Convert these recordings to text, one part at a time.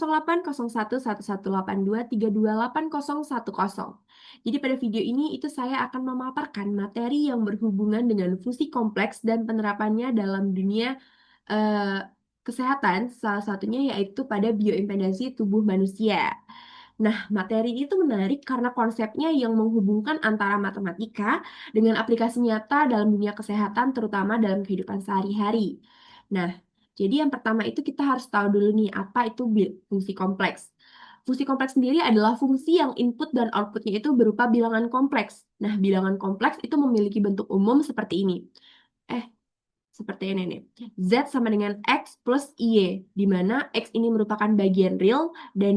08011182328010. Jadi pada video ini itu saya akan memaparkan materi yang berhubungan dengan fungsi kompleks dan penerapannya dalam dunia kesehatan, salah satunya yaitu pada bioimpedansi tubuh manusia. Nah, materi itu menarik karena konsepnya yang menghubungkan antara matematika dengan aplikasi nyata dalam dunia kesehatan, terutama dalam kehidupan sehari-hari. Nah, jadi yang pertama itu kita harus tahu dulu nih, apa itu fungsi kompleks. Fungsi kompleks sendiri adalah fungsi yang input dan outputnya itu berupa bilangan kompleks. Nah, bilangan kompleks itu memiliki bentuk umum seperti ini. Seperti ini nih. Z sama dengan X plus Y, di mana X ini merupakan bagian real dan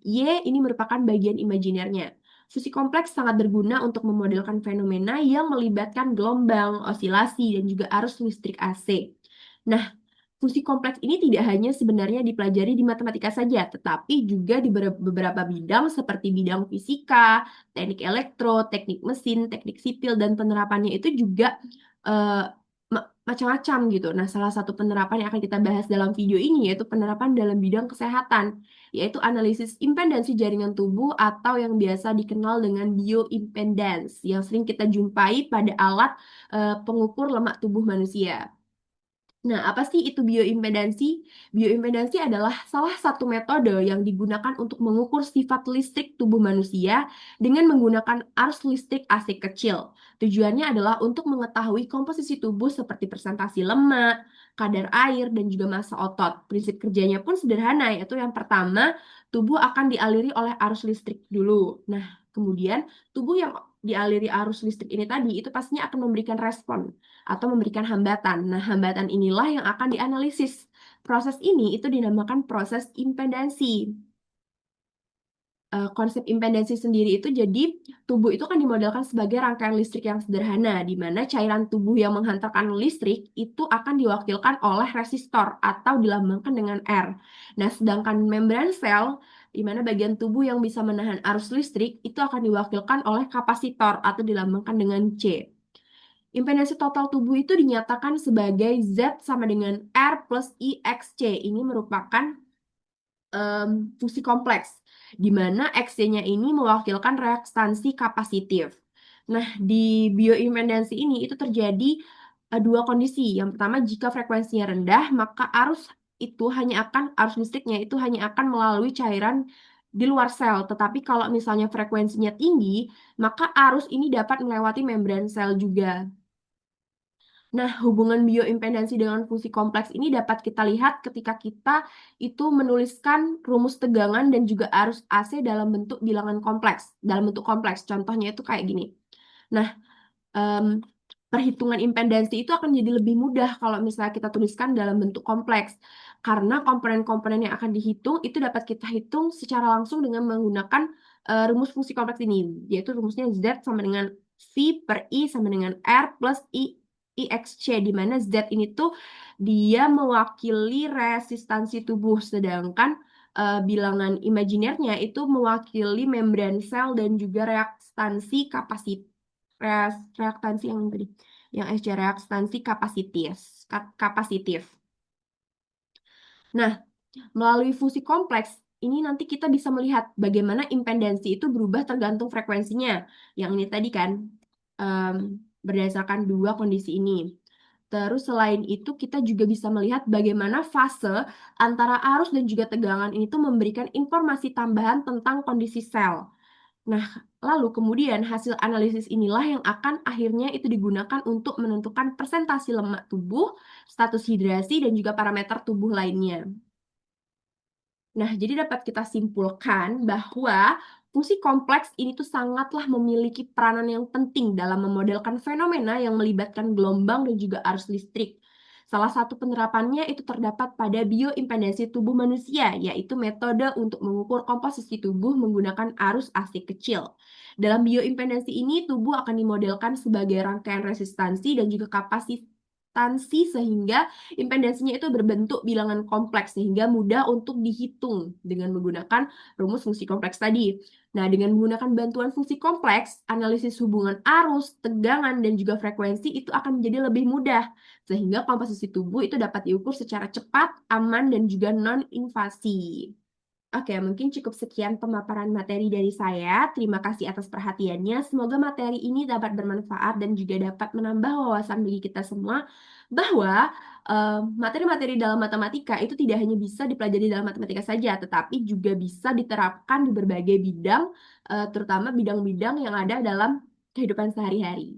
Y ini merupakan bagian imajinernya. Fungsi kompleks sangat berguna untuk memodelkan fenomena yang melibatkan gelombang, osilasi, dan juga arus listrik AC. Nah, fungsi kompleks ini tidak hanya sebenarnya dipelajari di matematika saja, tetapi juga di beberapa bidang seperti bidang fisika, teknik elektro, teknik mesin, teknik sipil, dan penerapannya itu juga eh, macam-macam gitu. Nah, salah satu penerapan yang akan kita bahas dalam video ini yaitu penerapan dalam bidang kesehatan, yaitu analisis impedansi jaringan tubuh atau yang biasa dikenal dengan bioimpedans, yang sering kita jumpai pada alat pengukur lemak tubuh manusia. Nah, apa sih itu bioimpedansi? Bioimpedansi adalah salah satu metode yang digunakan untuk mengukur sifat listrik tubuh manusia dengan menggunakan arus listrik AC kecil. Tujuannya adalah untuk mengetahui komposisi tubuh seperti presentasi lemak, kadar air, dan juga massa otot. Prinsip kerjanya pun sederhana, yaitu yang pertama, tubuh akan dialiri oleh arus listrik dulu. Nah, kemudian tubuh yang dialiri arus listrik ini tadi itu pastinya akan memberikan respon atau memberikan hambatan. Nah, hambatan inilah yang akan dianalisis. Proses ini itu dinamakan proses impedansi. Konsep impedansi sendiri itu jadi tubuh itu kan dimodelkan sebagai rangkaian listrik yang sederhana, di mana cairan tubuh yang menghantarkan listrik itu akan diwakilkan oleh resistor atau dilambangkan dengan R. Nah, sedangkan membran sel, di mana bagian tubuh yang bisa menahan arus listrik, itu akan diwakilkan oleh kapasitor atau dilambangkan dengan C. Impedansi total tubuh itu dinyatakan sebagai Z sama dengan R plus IXC. Ini merupakan fungsi kompleks, di mana XC-nya ini mewakilkan reaktansi kapasitif. Nah, di bioimpedansi ini itu terjadi dua kondisi. Yang pertama, jika frekuensinya rendah, maka arus listriknya itu hanya akan melalui cairan di luar sel. Tetapi kalau misalnya frekuensinya tinggi, maka arus ini dapat melewati membran sel juga. Nah, hubungan bioimpedansi dengan fungsi kompleks ini dapat kita lihat ketika kita itu menuliskan rumus tegangan dan juga arus AC dalam bentuk bilangan kompleks, dalam bentuk kompleks. Contohnya itu kayak gini. Nah, perhitungan impedansi itu akan jadi lebih mudah kalau misalnya kita tuliskan dalam bentuk kompleks. Karena komponen-komponen yang akan dihitung itu dapat kita hitung secara langsung dengan menggunakan rumus fungsi kompleks ini, yaitu rumusnya Z sama dengan V per I sama dengan R plus IXC, di mana Z ini tuh dia mewakili resistansi tubuh, sedangkan bilangan imajinernya itu mewakili membran sel dan juga reaktansi reaktansi yang tadi, yang SC reaktansi kapasitif. Nah, melalui fungsi kompleks ini nanti kita bisa melihat bagaimana impedansi itu berubah tergantung frekuensinya. Yang ini tadi kan berdasarkan dua kondisi ini. Terus selain itu kita juga bisa melihat bagaimana fase antara arus dan juga tegangan ini tuh memberikan informasi tambahan tentang kondisi sel. Nah, lalu kemudian hasil analisis inilah yang akan akhirnya itu digunakan untuk menentukan presentasi lemak tubuh, status hidrasi, dan juga parameter tubuh lainnya. Nah, jadi dapat kita simpulkan bahwa fungsi kompleks ini tuh sangatlah memiliki peranan yang penting dalam memodelkan fenomena yang melibatkan gelombang dan juga arus listrik. Salah satu penerapannya itu terdapat pada bioimpedansi tubuh manusia, yaitu metode untuk mengukur komposisi tubuh menggunakan arus AC kecil. Dalam bioimpedansi ini, tubuh akan dimodelkan sebagai rangkaian resistansi dan juga kapasitansi sehingga impedansinya itu berbentuk bilangan kompleks sehingga mudah untuk dihitung dengan menggunakan rumus fungsi kompleks tadi. Nah, dengan menggunakan bantuan fungsi kompleks, analisis hubungan arus, tegangan, dan juga frekuensi itu akan menjadi lebih mudah sehingga komposisi tubuh itu dapat diukur secara cepat, aman, dan juga non-invasi. Oke, mungkin cukup sekian pemaparan materi dari saya. Terima kasih atas perhatiannya. Semoga materi ini dapat bermanfaat dan juga dapat menambah wawasan bagi kita semua bahwa materi-materi dalam matematika itu tidak hanya bisa dipelajari dalam matematika saja, tetapi juga bisa diterapkan di berbagai bidang, terutama bidang-bidang yang ada dalam kehidupan sehari-hari.